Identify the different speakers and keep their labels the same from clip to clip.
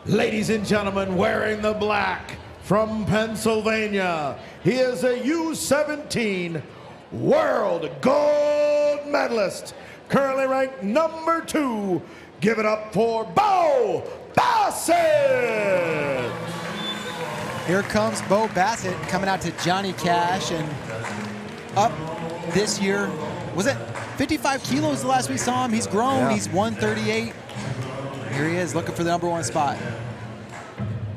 Speaker 1: Ladies and gentlemen, wearing the black from Pennsylvania, he is a U17 world gold medalist, currently ranked number 2. Give it up for Bo Bassett!
Speaker 2: Here comes Bo Bassett coming out to Johnny Cash, and up this year, was it 55 kilos the last we saw him? He's grown, yeah. He's 138. Here he is looking for the #1 spot.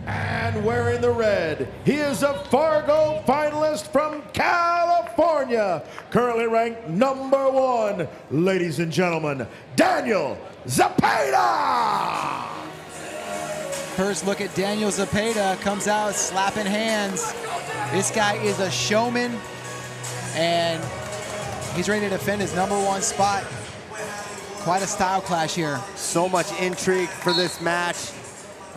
Speaker 1: And wearing the red, he is a Fargo finalist from California, currently ranked #1, ladies and gentlemen, Daniel Zepeda!
Speaker 2: First look at Daniel Zepeda, comes out slapping hands. This guy is a showman, and he's ready to defend his #1 spot. Quite a style clash here.
Speaker 3: So much intrigue for this match.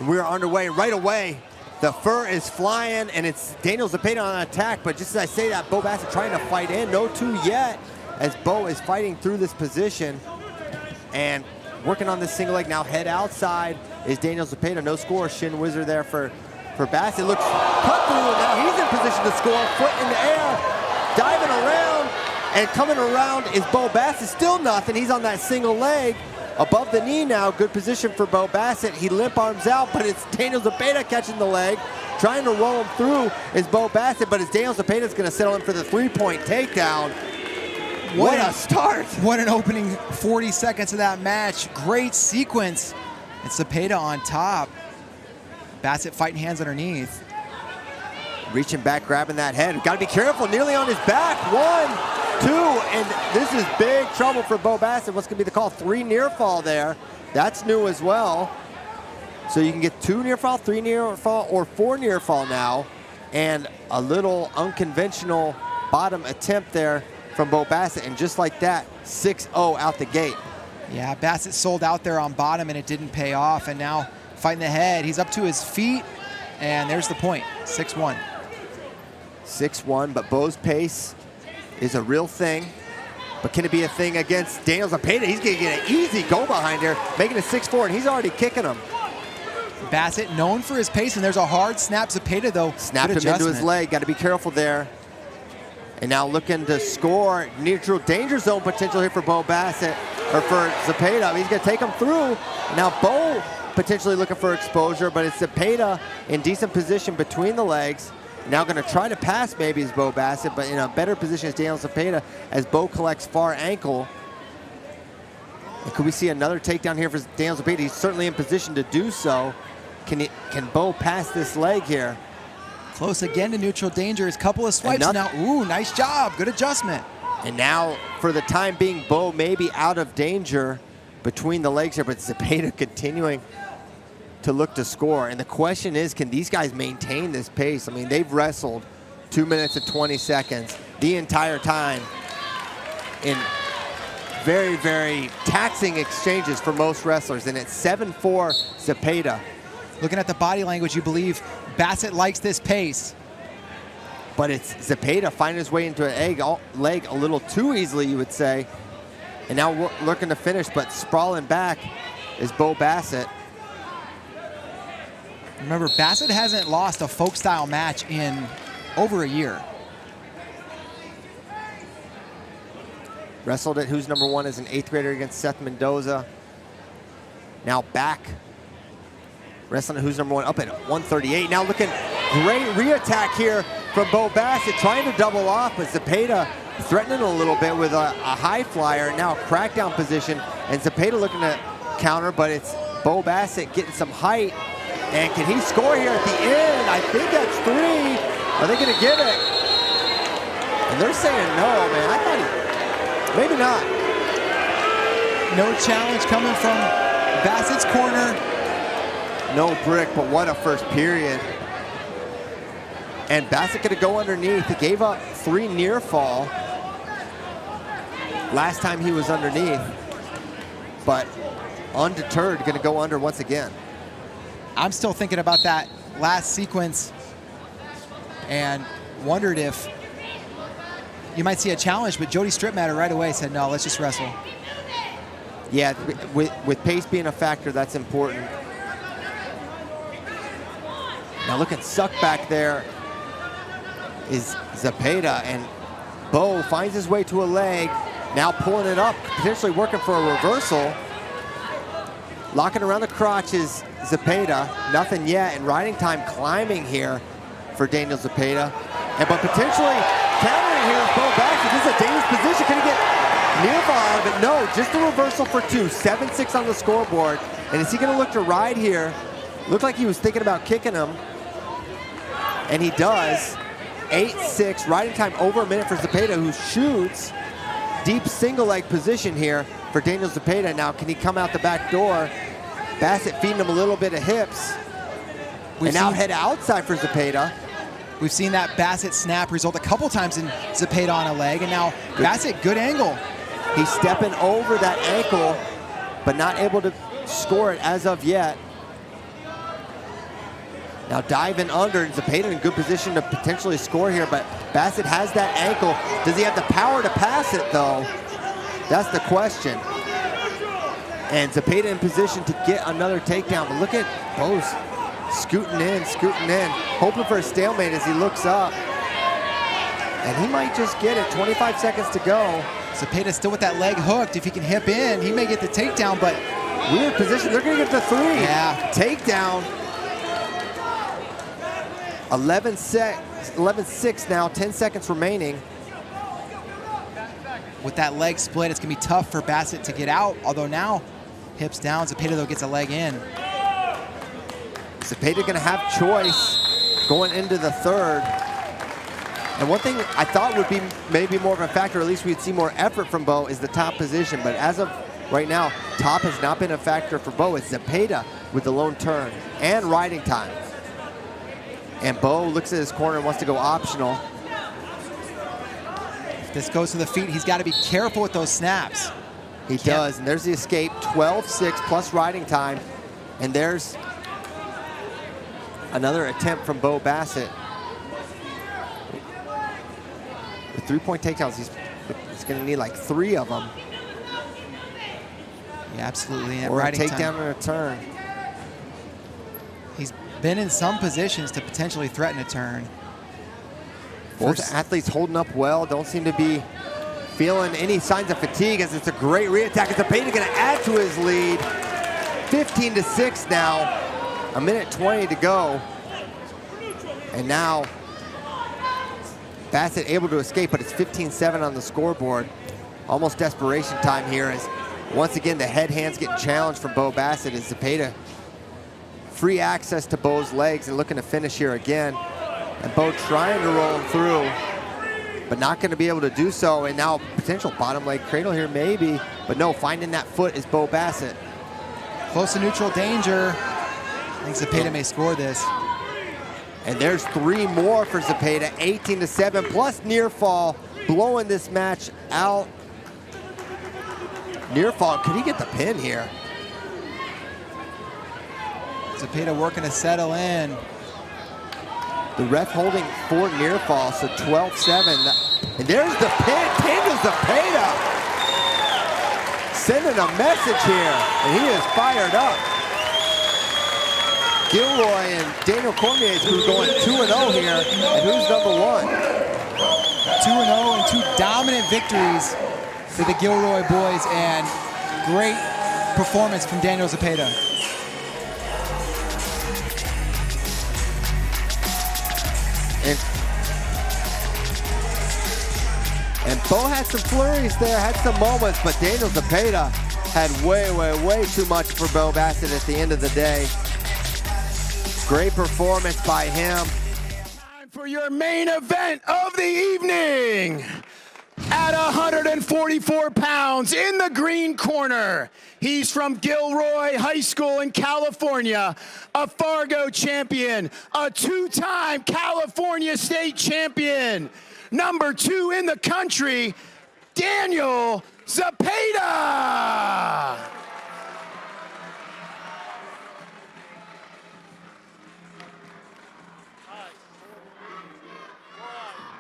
Speaker 3: We're underway right away. The fur is flying, and it's Daniel Zepeda on attack, but just as I say that, Bo Bassett trying to fight in. No 2 yet, as Bo is fighting through this position and working on this single leg. Now head outside is Daniel Zepeda. No score. Shin Wizard there for Bassett. Looks cut through, and now he's in position to score. Foot in the air, diving around, and coming around is Bo Bassett. Still nothing. He's on that single leg. Above the knee now, good position for Bo Bassett. He limp arms out, but it's Daniel Zepeda catching the leg. Trying to roll him through is Bo Bassett, but it's Daniel Zepeda's gonna settle in for the 3-point takedown. What a start.
Speaker 2: What an opening 40 seconds of that match. Great sequence. And Zepeda on top. Bassett fighting hands underneath.
Speaker 3: Reaching back, grabbing that head. Gotta be careful, nearly on his back. 1, 2, and this is big trouble for Bo Bassett. What's gonna be the call? 3 near fall there. That's new as well. So you can get 2 near fall, 3 near fall, or 4 near fall now. And a little unconventional bottom attempt there from Bo Bassett, and just like that, 6-0 out the gate.
Speaker 2: Yeah, Bassett sold out there on bottom and it didn't pay off, and now fighting the head. He's up to his feet, and there's the point, 6-1.
Speaker 3: 6-1, but Bo's pace is a real thing. But can it be a thing against Daniel Zepeda? He's gonna get an easy go behind here, making it 6-4, and he's already kicking him.
Speaker 2: Bassett known for his pace, and there's a hard snap. Zepeda, though,
Speaker 3: snapped him into his leg. Got to be careful there. And now looking to score. Neutral danger zone potential here for Bo Bassett, or for Zepeda. He's gonna take him through. Now Bo potentially looking for exposure, but it's Zepeda in decent position between the legs. Now gonna try to pass maybe is Bo Bassett, but in a better position is Daniel Zepeda as Bo collects far ankle. And could we see another takedown here for Daniel Zepeda? He's certainly in position to do so. Can Bo pass this leg here?
Speaker 2: Close again to neutral danger. His couple of swipes now. Ooh, nice job. Good adjustment.
Speaker 3: And now, for the time being, Bo may be out of danger between the legs here, but Zepeda continuing to look to score. And the question is, can these guys maintain this pace? I mean, they've wrestled 2 minutes and 20 seconds the entire time in very, very taxing exchanges for most wrestlers. And it's 7-4 Zepeda.
Speaker 2: Looking at the body language, you believe Bassett likes this pace.
Speaker 3: But it's Zepeda finding his way into an leg a little too easily, you would say. And now looking to finish, but sprawling back is Bo Bassett.
Speaker 2: Remember, Bassett hasn't lost a folk-style match in over a year.
Speaker 3: Wrestled at Who's Number 1 as an 8th grader against Seth Mendoza. Now back. Wrestling at Who's Number 1 up at 138. Now looking, great re-attack here from Bo Bassett, trying to double off, but Zepeda threatening a little bit with a high flyer. Now a crackdown position, and Zepeda looking to counter, but it's Bo Bassett getting some height. And can he score here at the end? I think that's 3. Are they gonna give it? And they're saying no, man. I thought maybe not.
Speaker 2: No challenge coming from Bassett's corner.
Speaker 3: No brick, but what a first period. And Bassett gonna go underneath. He gave up 3 near fall last time he was underneath, but undeterred, gonna go under once again.
Speaker 2: I'm still thinking about that last sequence and wondered if you might see a challenge, but Jody Stripmatter right away said, no, let's just wrestle.
Speaker 3: Yeah, with pace being a factor, that's important. Now looking sucked back there is Zepeda, and Bo finds his way to a leg. Now pulling it up, potentially working for a reversal. Locking around the crotch is Zepeda, nothing yet, and riding time climbing here for Daniel Zepeda. But potentially countering here is Bo Bassett. This is a dangerous position. Can he get near fall out of it? No, just a reversal for 2. 7-6 on the scoreboard. And is he gonna look to ride here? Looked like he was thinking about kicking him. And he does. 8-6, riding time over a minute for Zepeda, who shoots. Deep single leg position here for Daniel Zepeda. Now, can he come out the back door? Bassett feeding him a little bit of hips. And now head outside for Zepeda.
Speaker 2: We've seen that Bassett snap result a couple times in Zepeda on a leg, and now Bassett, good angle.
Speaker 3: He's stepping over that ankle, but not able to score it as of yet. Now diving under, and Zepeda in good position to potentially score here, but Bassett has that ankle. Does he have the power to pass it, though? That's the question. And Zepeda in position to get another takedown, but look at Bo's scooting in, hoping for a stalemate as he looks up. And he might just get it, 25 seconds to go.
Speaker 2: Zepeda still with that leg hooked. If he can hip in, he may get the takedown, but
Speaker 3: weird position. They're gonna get the 3.
Speaker 2: Yeah.
Speaker 3: Takedown. 11-6 now, 10 seconds remaining.
Speaker 2: With that leg split, it's gonna be tough for Bassett to get out, although now, hips down, Zepeda though gets a leg in.
Speaker 3: Zepeda gonna have choice going into the 3rd. And one thing I thought would be maybe more of a factor, or at least we'd see more effort from Bo, is the top position. But as of right now, top has not been a factor for Bo. It's Zepeda with the lone turn and riding time. And Bo looks at his corner and wants to go optional.
Speaker 2: If this goes to the feet, he's got to be careful with those snaps.
Speaker 3: He does, and there's the escape, 12-6 plus riding time. And there's another attempt from Bo Bassett. With 3-point takedowns, he's going to need like 3 of them.
Speaker 2: Yeah, absolutely.
Speaker 3: Or a takedown and a turn.
Speaker 2: He's been in some positions to potentially threaten a turn.
Speaker 3: Both athletes holding up well, don't seem to be feeling any signs of fatigue, as it's a great re-attack. Zepeda going to add to his lead. 15-6 now, 1:20 to go. And now Bassett able to escape, but it's 15-7 on the scoreboard. Almost desperation time here, as once again the head hands getting challenged from Bo Bassett, as Zepeda free access to Bo's legs and looking to finish here again. And Bo trying to roll him through, but not going to be able to do so. And now potential bottom leg cradle here maybe, but no, finding that foot is Bo Bassett.
Speaker 2: Close to neutral danger. I think Zepeda may score this.
Speaker 3: And there's 3 more for Zepeda, 18-7, plus near fall, blowing this match out. Near fall, could he get the pin here?
Speaker 2: Zepeda working to settle in.
Speaker 3: The ref holding for near fall, so 12-7. And there's the pin, Daniel Zepeda. Sending a message here, and he is fired up. Gilroy and Daniel Cormier's crew going 2-0 here, and who's number 1?
Speaker 2: 2-0 and 2 dominant victories for the Gilroy boys, and great performance from Daniel Zepeda.
Speaker 3: And Bo had some flurries there, had some moments, but Daniel Zepeda had way too much for Bo Bassett at the end of the day. Great performance by him.
Speaker 4: Time for your main event of the evening. At 144 pounds in the green corner, he's from Gilroy High School in California, a Fargo champion, a 2-time California state champion, number 2 in the country, Daniel Zepeda.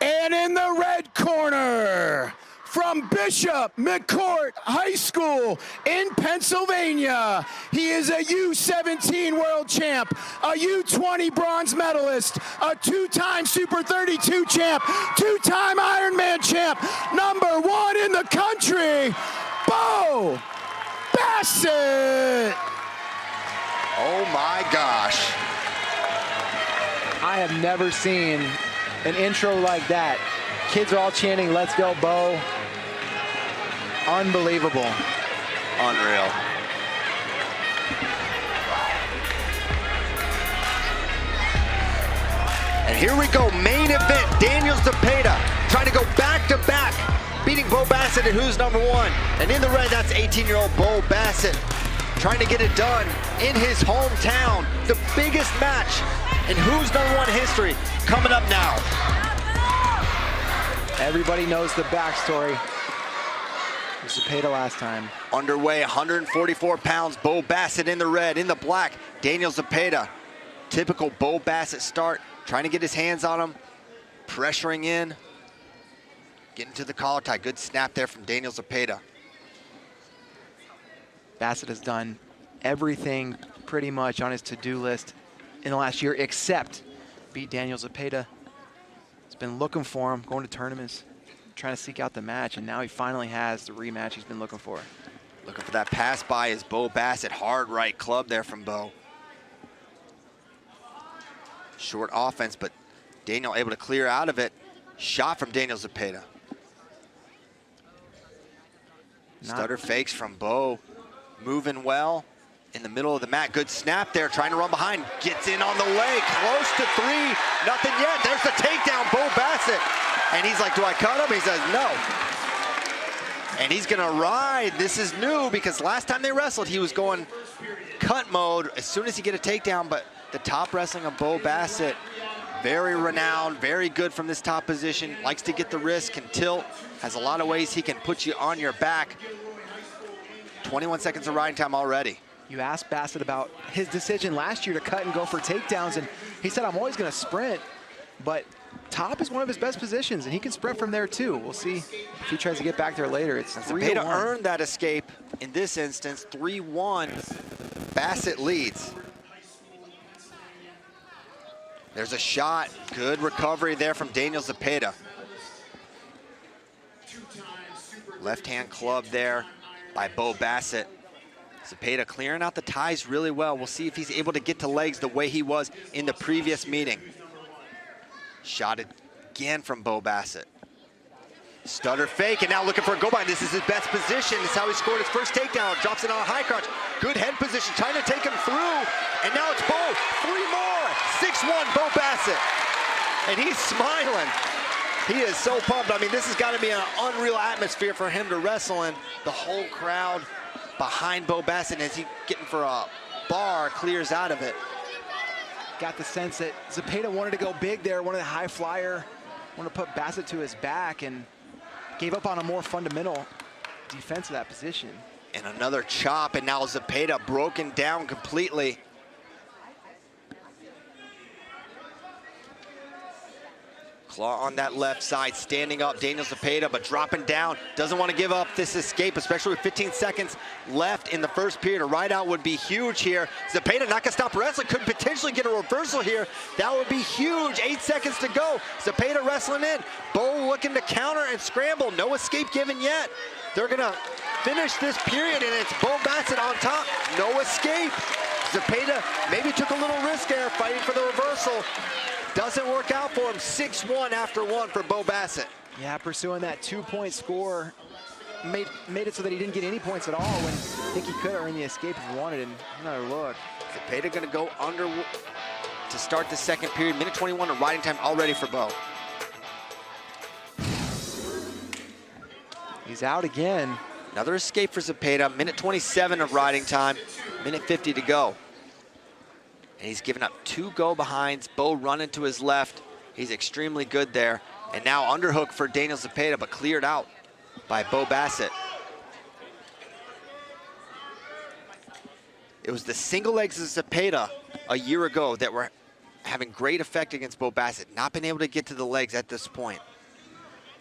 Speaker 4: And in the red corner, from from Bishop McCourt High School in Pennsylvania. He is a U17 world champ, a U20 bronze medalist, a 2-time Super 32 champ, 2-time Ironman champ, #1 in the country, Bo Bassett.
Speaker 3: Oh my gosh.
Speaker 2: I have never seen an intro like that. Kids are all chanting, "Let's go, Bo." Unbelievable.
Speaker 3: Unreal. And here we go, main event. Daniel Zepeda trying to go back-to-back, beating Bo Bassett at who's #1. And in the red, that's 18-year-old Bo Bassett trying to get it done in his hometown. The biggest match in who's #1 history coming up now.
Speaker 2: Everybody knows the backstory. Zepeda last time.
Speaker 3: Underway, 144 pounds, Bo Bassett in the red. In the black, Daniel Zepeda. Typical Bo Bassett start, trying to get his hands on him, pressuring in, getting to the collar tie. Good snap there from Daniel Zepeda.
Speaker 2: Bassett has done everything pretty much on his to-do list in the last year except beat Daniel Zepeda. He's been looking for him, going to tournaments, trying to seek out the match, and now he finally has the rematch he's been looking for.
Speaker 3: Looking for that pass by is Bo Bassett. Hard right club there from Bo. Short offense, but Daniel able to clear out of it. Shot from Daniel Zepeda. Stutter fakes from Bo. Moving well in the middle of the mat. Good snap there, trying to run behind. Gets in on the leg, close to 3. Nothing yet. There's the takedown, Bo Bassett. And he's like, do I cut him? He says no. And he's gonna ride. This is new because last time they wrestled, he was going cut mode as soon as he get a takedown, but the top wrestling of Bo Bassett, very renowned, very good from this top position, likes to get the wrist, can tilt, has a lot of ways he can put you on your back. 21 seconds of riding time already.
Speaker 2: You asked Bassett about his decision last year to cut and go for takedowns, and he said, I'm always gonna sprint, but top is one of his best positions, and he can sprint from there too. We'll see if he tries to get back there later. It's 3-1.
Speaker 3: Zepeda earned that escape in this instance, 3-1. Bassett leads. There's a shot, good recovery there from Daniel Zepeda. Left hand club there by Bo Bassett. Zepeda clearing out the ties really well. We'll see if he's able to get to legs the way he was in the previous meeting. Shot again from Bo Bassett. Stutter fake, and now looking for a go by. This is his best position. This is how he scored his first takedown. Drops it on a high crotch. Good head position, trying to take him through. And now it's Bo. 3 more. 6-1, Bo Bassett. And he's smiling. He is so pumped. I mean, this has got to be an unreal atmosphere for him to wrestle in. The whole crowd behind Bo Bassett as he getting for a bar, clears out of it.
Speaker 2: Got the sense that Zepeda wanted to go big there, wanted a high flyer, wanted to put Bassett to his back, and gave up on a more fundamental defense of that position.
Speaker 3: And another chop, and now Zepeda broken down completely. Claw on that left side, standing up, Daniel Zepeda, but dropping down. Doesn't want to give up this escape, especially with 15 seconds left in the first period. A ride out would be huge here. Zepeda not gonna stop wrestling, could potentially get a reversal here. That would be huge, 8 seconds to go. Zepeda wrestling in. Bo looking to counter and scramble. No escape given yet. They're gonna finish this period, and it's Bo Bassett on top. No escape. Zepeda maybe took a little risk there, fighting for the reversal. Doesn't work out for him. 6-1 after 1 for Bo Bassett.
Speaker 2: Yeah, pursuing that 2-point score made it so that he didn't get any points at all when I think he could have earned the escape if he wanted. And another look.
Speaker 3: Zepeda gonna go under to start the second period. Minute 21 of riding time already for Bo.
Speaker 2: He's out again.
Speaker 3: Another escape for Zepeda. Minute 27 of riding time. Minute 50 to go. And he's given up 2 go-behinds. Bo running to his left. He's extremely good there. And now underhook for Daniel Zepeda, but cleared out by Bo Bassett. It was the single legs of Zepeda a year ago that were having great effect against Bo Bassett. Not been able to get to the legs at this point.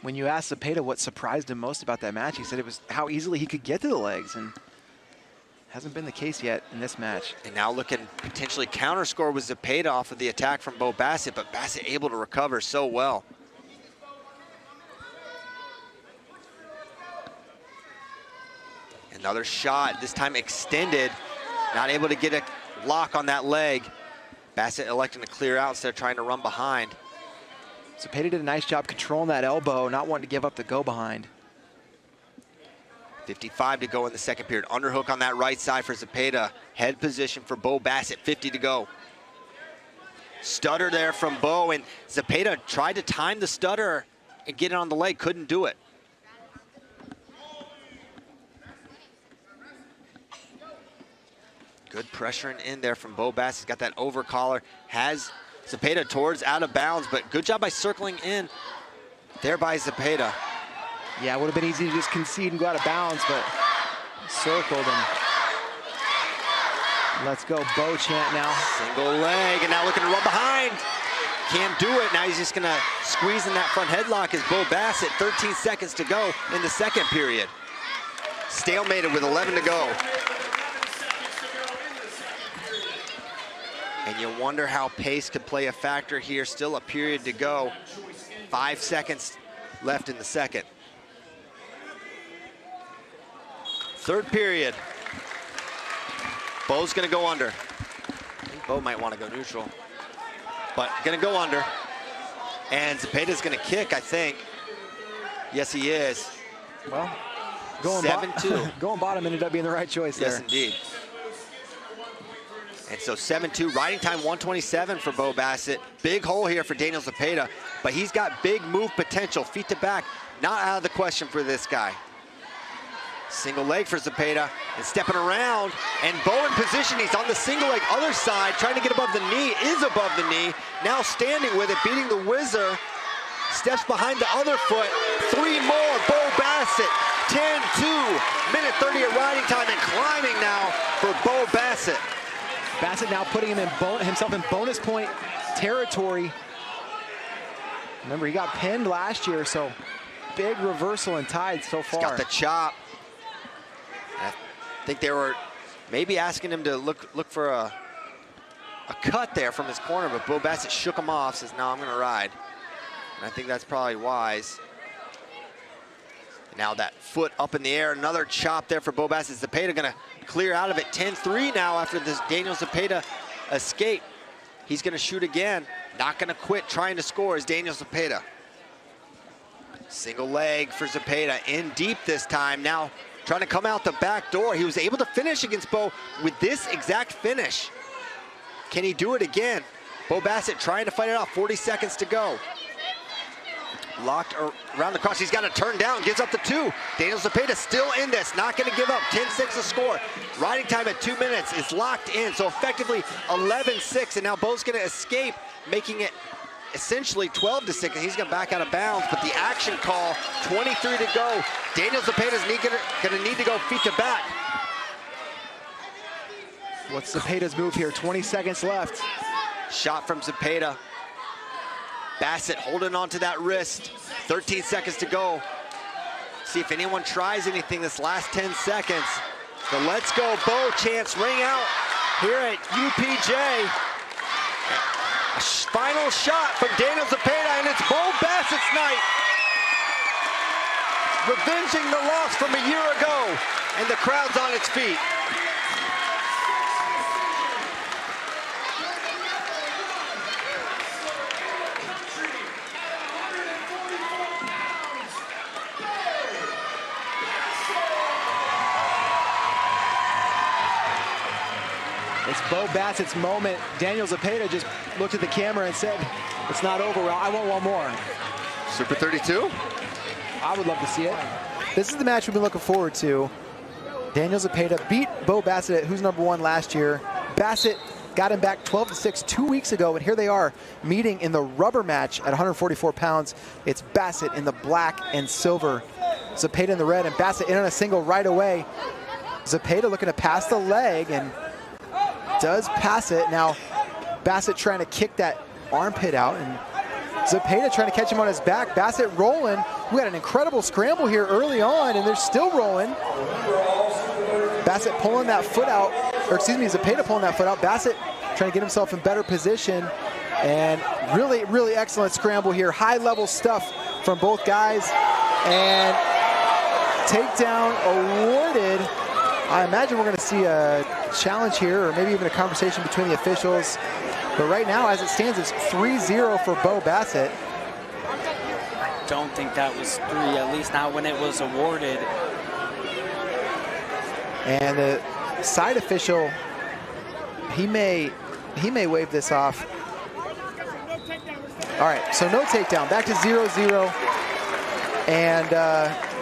Speaker 2: when you asked Zepeda what surprised him most about that match, he said it was how easily he could get to the legs, and hasn't been the case yet in this match.
Speaker 3: And now looking potentially counter score with Zepeda off of the attack from Bo Bassett, but Bassett able to recover so well. Another shot, this time extended, not able to get a lock on that leg. Bassett electing to clear out instead of trying to run behind.
Speaker 2: Zepeda did a nice job controlling that elbow, not wanting to give up the go behind.
Speaker 3: 55 to go in the second period. Underhook on that right side for Zepeda. Head position for Bo Bassett, 50 to go. Stutter there from Bo, and Zepeda tried to time the stutter and get it on the leg, couldn't do it. Good pressuring in there from Bo Bassett. Got that over collar. Has Zepeda towards out of bounds, but good job by circling in there by Zepeda.
Speaker 2: Yeah, it would have been easy to just concede and go out of bounds, but circled and let's go Bo chant now.
Speaker 3: Single leg, and now looking to run behind. Can't do it. Now he's just gonna squeeze in that front headlock as Bo Bassett, 13 seconds to go in the second period. Stalemated with 11 to go. And you wonder how pace could play a factor here. Still a period to go. 5 seconds left in the second. Third period. Bo's gonna go under. I think Bo might want to go neutral, but gonna go under. And Zepeda's gonna kick, I think. Yes, he is.
Speaker 2: Well, going
Speaker 3: 7-2.
Speaker 2: Going bottom ended up being the right choice there.
Speaker 3: Yes, indeed. And so 7-2, riding time 127 for Bo Bassett. Big hole here for Daniel Zepeda, but he's got big move potential. Feet to back, not out of the question for this guy. Single leg for Zepeda, and stepping around, and Bo in position. He's on the single leg, other side, trying to get above the knee, is above the knee. Now standing with it, beating the whizzer. Steps behind the other foot. 3 more, Bo Bassett. 10-2, minute 30 of riding time, and climbing now for Bo Bassett.
Speaker 2: Bassett now putting him in himself in bonus point territory. Remember, he got pinned last year, so big reversal in tide so far.
Speaker 3: He's got the chop. I think they were maybe asking him to look for a cut there from his corner, but Bo Bassett shook him off, says, no, I'm gonna ride. And I think that's probably wise. Now that foot up in the air, another chop there for Bo Bassett. Zepeda gonna clear out of it. 10-3 now after this Daniel Zepeda escape. He's gonna shoot again. Not gonna quit trying to score is Daniel Zepeda. Single leg for Zepeda, in deep this time. Now trying to come out the back door. He was able to finish against Bo with this exact finish. Can he do it again? Bo Bassett trying to fight it off, 40 seconds to go. Locked around the cross, he's got to turn down, gives up the 2. Daniel Zepeda still in this, not gonna give up, 10-6 to score. Riding time at 2 minutes is locked in, so effectively 11-6, and now Bo's gonna escape, making it essentially 12-6, and he's gonna back out of bounds, but the action call, 23 to go. Daniel Zepeda's gonna need to go feet to back.
Speaker 2: What's Zepeda's move here? 20 seconds left.
Speaker 3: Shot from Zepeda. Bassett holding on to that wrist. 13 seconds to go. See if anyone tries anything this last 10 seconds. The Let's Go Bo chants ring out here at UPJ. A final shot from Daniel Zepeda, and it's Bo Bassett's night. Revenging the loss from a year ago, and the crowd's on its feet.
Speaker 2: It's Bo Bassett's moment. Daniel Zepeda just looked at the camera and said, it's not over, I want one more.
Speaker 3: Super 32?
Speaker 2: I would love to see it.
Speaker 5: This is the match we've been looking forward to. Daniel Zepeda beat Bo Bassett, who's #1 last year. Bassett got him back 12-6 2 weeks ago, and here they are meeting in the rubber match at 144 pounds. It's Bassett in the black and silver, Zepeda in the red, and Bassett in on a single right away. Zepeda looking to pass the leg, and does pass it. Now Bassett trying to kick that armpit out, and Zepeda trying to catch him on his back. Bassett rolling, We had an incredible scramble here early on, and they're still rolling. Bassett pulling that foot out, or excuse me, Zepeda pulling that foot out. Bassett trying to get himself in better position, and really, really excellent scramble here. High-level stuff from both guys, and takedown awarded. I imagine we're going to see a challenge here, or maybe even a conversation between the officials. But right now, as it stands, it's 3-0 for Bo Bassett.
Speaker 6: I don't think that was 3, at least not when it was awarded.
Speaker 5: And the side official, he may wave this off. All right, so no takedown. Back to 0-0. And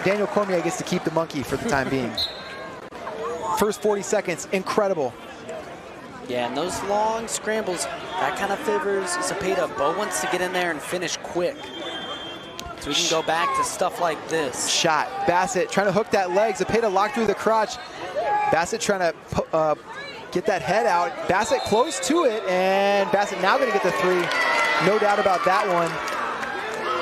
Speaker 5: Daniel Cormier gets to keep the monkey for the time being. First 40 seconds, incredible.
Speaker 6: Yeah, and those long scrambles, that kind of favors Zepeda. Bo wants to get in there and finish quick. So we can go back to stuff like this.
Speaker 5: Shot. Bassett trying to hook that leg. Zepeda locked through the crotch. Bassett trying to get that head out. Bassett close to it, and Bassett now going to get the 3. No doubt about that one.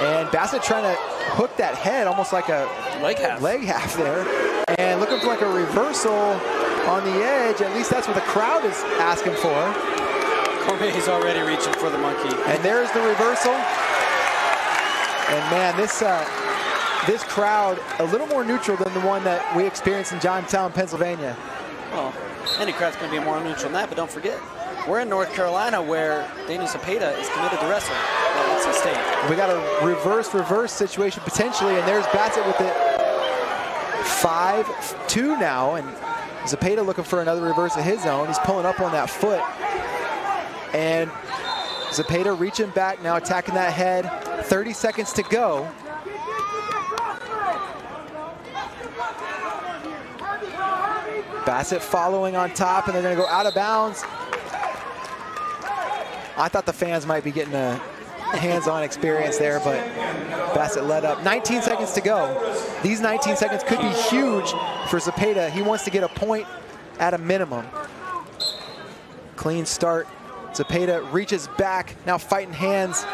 Speaker 5: And Bassett trying to hook that head almost like a leg half there. And looking for like a reversal on the edge. At least that's what the crowd is asking for.
Speaker 6: Cormier's already reaching for the monkey.
Speaker 5: And there's the reversal. And man, this crowd a little more neutral than the one that we experienced in Johnstown, Pennsylvania.
Speaker 6: Well, any crowd's going to be more neutral than that, but don't forget, we're in North Carolina where Daniel Zepeda is committed to wrestling at NC State.
Speaker 5: We got a reverse situation potentially, and there's Bassett with it. 5-2 now, and Zepeda looking for another reverse of his own. He's pulling up on that foot. And Zepeda reaching back now, attacking that head. 30 seconds to go. Bassett following on top, and they're going to go out of bounds. I thought the fans might be getting a hands-on experience there, but Bassett led up. 19 seconds to go. These 19 seconds could be huge for Zepeda. He wants to get a point at a minimum. Clean start. Zepeda reaches back, now fighting hands.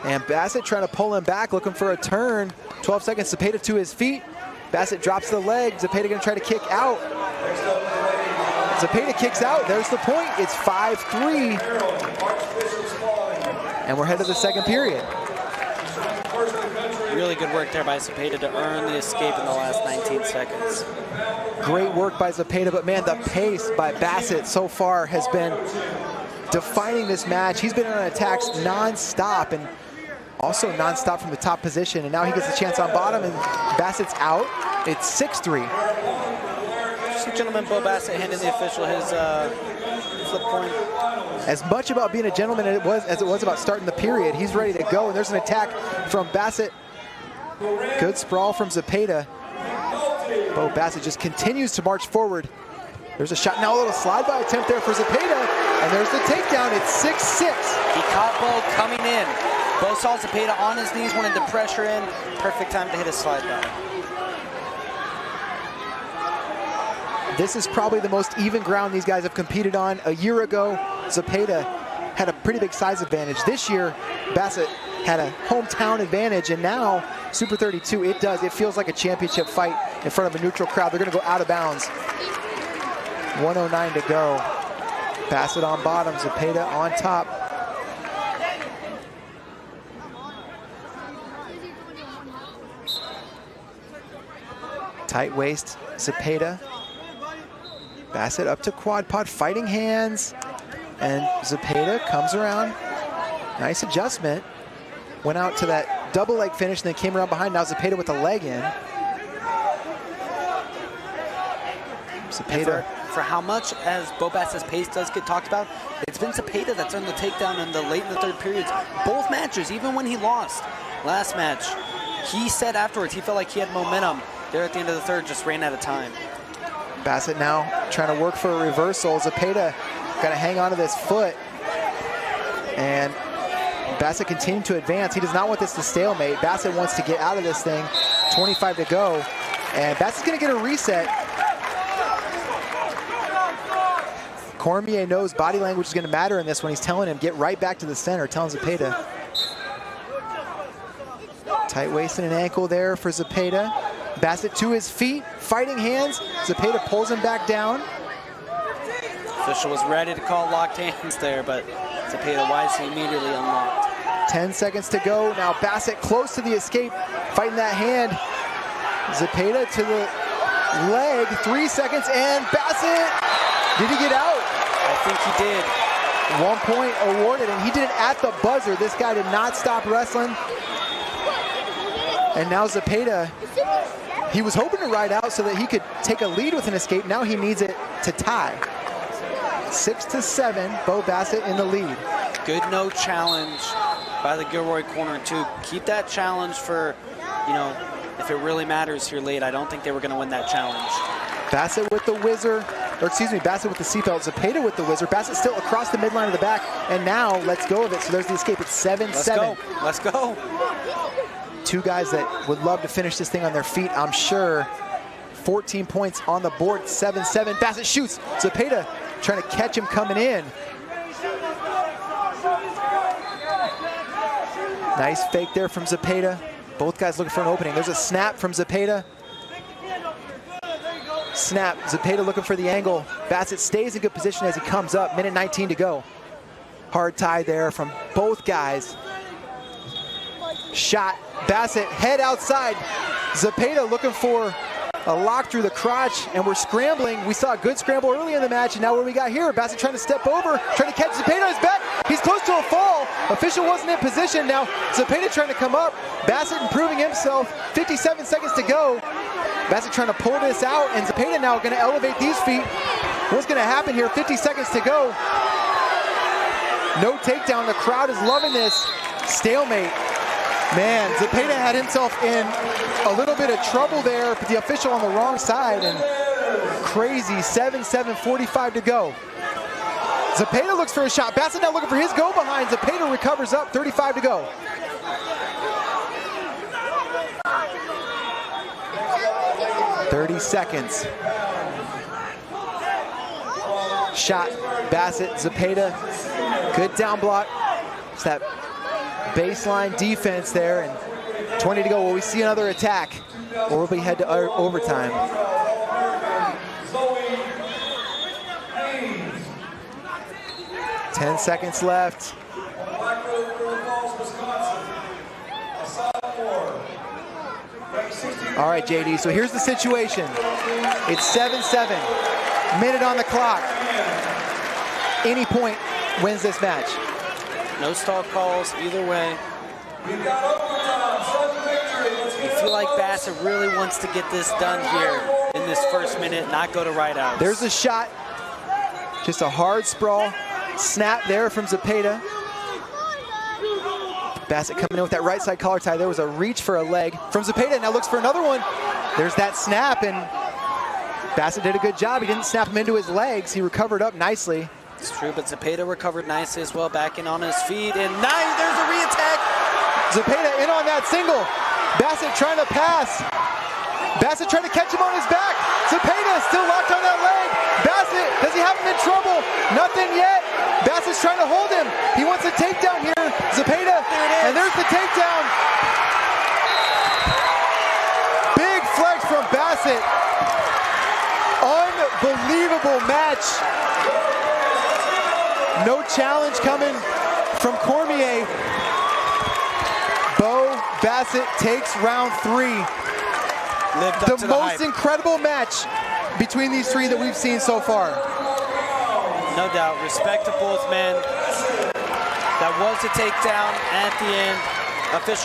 Speaker 5: And Bassett trying to pull him back, looking for a turn. 12 seconds, Zepeda to his feet. Bassett drops the leg. Zepeda gonna try to kick out. Zepeda kicks out, there's the point. It's 5-3. And we're headed to the second period.
Speaker 6: Really good work there by Zepeda to earn the escape in the last 19 seconds.
Speaker 5: Great work by Zepeda, but man, the pace by Bassett so far has been defining this match. He's been on attacks non-stop, and also non-stop from the top position, and now he gets a chance on bottom, and Bassett's out. It's 6-3.
Speaker 6: Just a gentleman, Bo Bassett, handing the official his flip coin.
Speaker 5: As much about being a gentleman as it was about starting the period, he's ready to go, and there's an attack from Bassett. Good sprawl from Zepeda. Bo Bassett just continues to march forward. There's a shot now, a little slide by attempt there for Zepeda, and there's the takedown. It's 6-6.
Speaker 6: He caught Bo coming in. Bo saw Zepeda on his knees, wanted to pressure in. Perfect time to hit a slide down.
Speaker 5: This is probably the most even ground these guys have competed on. A year ago, Zepeda had a pretty big size advantage. This year, Bassett had a hometown advantage, and now Super 32, it feels like a championship fight in front of a neutral crowd. They're gonna go out of bounds. 109 to go. Bassett on bottom, Zepeda on top. Tight waist, Zepeda. Bassett up to quad pod, fighting hands. And Zepeda comes around. Nice adjustment. Went out to that double leg finish and then came around behind. Now Zepeda with the leg in. Zepeda.
Speaker 6: For how much as Bo Bassett's pace does get talked about, it's been Zepeda that's earned the takedown in the late in the third periods. Both matches, even when he lost last match, he said afterwards he felt like he had momentum. There at the end of the third, just ran out of time.
Speaker 5: Bassett now trying to work for a reversal. Zepeda got to hang on to this foot. And Bassett continued to advance. He does not want this to stalemate. Bassett wants to get out of this thing. 25 to go. And Bassett's going to get a reset. Cormier knows body language is going to matter in this when he's telling him, get right back to the center, telling Zepeda. Tight waist and an ankle there for Zepeda. Bassett to his feet, fighting hands. Zepeda pulls him back down.
Speaker 6: Official was ready to call locked hands there, but Zepeda wisely immediately unlocked.
Speaker 5: 10 seconds to go. Now Bassett close to the escape, fighting that hand. Zepeda to the leg, 3 seconds, and Bassett, did he get out?
Speaker 6: I think he did.
Speaker 5: 1 point awarded, and he did it at the buzzer. This guy did not stop wrestling. And now Zepeda, he was hoping to ride out so that he could take a lead with an escape. Now he needs it to tie. 6-7, Bo Bassett in the lead.
Speaker 6: Good no challenge by the Gilroy corner to keep that challenge for, if it really matters here late. I don't think they were going to win that challenge.
Speaker 5: Bassett with the whizzer, or excuse me, Bassett with the seatbelt, Zepeda with the whizzer. Bassett still across the midline of the back, and now let's go of it. So there's the escape. It's 7-7.
Speaker 6: Let's go.
Speaker 5: Two guys that would love to finish this thing on their feet, I'm sure. 14 points on the board, 7-7. Bassett shoots. Zepeda trying to catch him coming in. Nice fake there from Zepeda. Both guys looking for an opening. There's a snap from Zepeda. Snap, Zepeda looking for the angle. Bassett stays in good position as he comes up. Minute 19 to go. Hard tie there from both guys. Shot, Bassett, head outside. Zepeda looking for a lock through the crotch, and we're scrambling. We saw a good scramble early in the match, and now what we got here, Bassett trying to step over, trying to catch Zepeda on his back. He's close to a fall. Official wasn't in position. Now Zepeda trying to come up. Bassett improving himself. 57 seconds to go. Bassett trying to pull this out, and Zepeda now going to elevate these feet. What's going to happen here? 50 seconds to go. No takedown. The crowd is loving this. Stalemate. Man, Zepeda had himself in a little bit of trouble there, but the official on the wrong side, and crazy. 7-7, 45 to go. Zepeda looks for a shot. Bassett now looking for his go behind. Zepeda recovers up, 35 to go. .30 seconds. Shot, Bassett, Zepeda. Good down block. It's that baseline defense there, and 20 to go. Will we see another attack, or will we head to overtime? Ten seconds left. All right, JD, so here's the situation. It's 7-7, minute on the clock. Any point wins this match.
Speaker 6: No stall calls either way. You feel like Bassett really wants to get this done here in this first minute, not go to right out.
Speaker 5: There's a shot. Just a hard sprawl. Snap there from Zepeda. Bassett coming in with that right side collar tie. There was a reach for a leg from Zepeda. Now looks for another one. There's that snap, and Bassett did a good job. He didn't snap him into his legs. He recovered up nicely.
Speaker 6: It's true, but Zepeda recovered nicely as well, backing on his feet, and now there's a re-attack.
Speaker 5: Zepeda in on that single. Bassett trying to pass. Bassett trying to catch him on his back. Zepeda still locked on that leg. Bassett, does he have him in trouble? Nothing yet. Bassett's trying to hold him. He wants a takedown here. Zepeda, and there's the takedown. Big flex from Bassett. Unbelievable match. No challenge coming from Cormier. Bo Bassett takes round 3.
Speaker 6: Lived up to
Speaker 5: The most incredible match between these three that we've seen so far.
Speaker 6: No doubt. Respect to both men. That was a takedown at the end. Official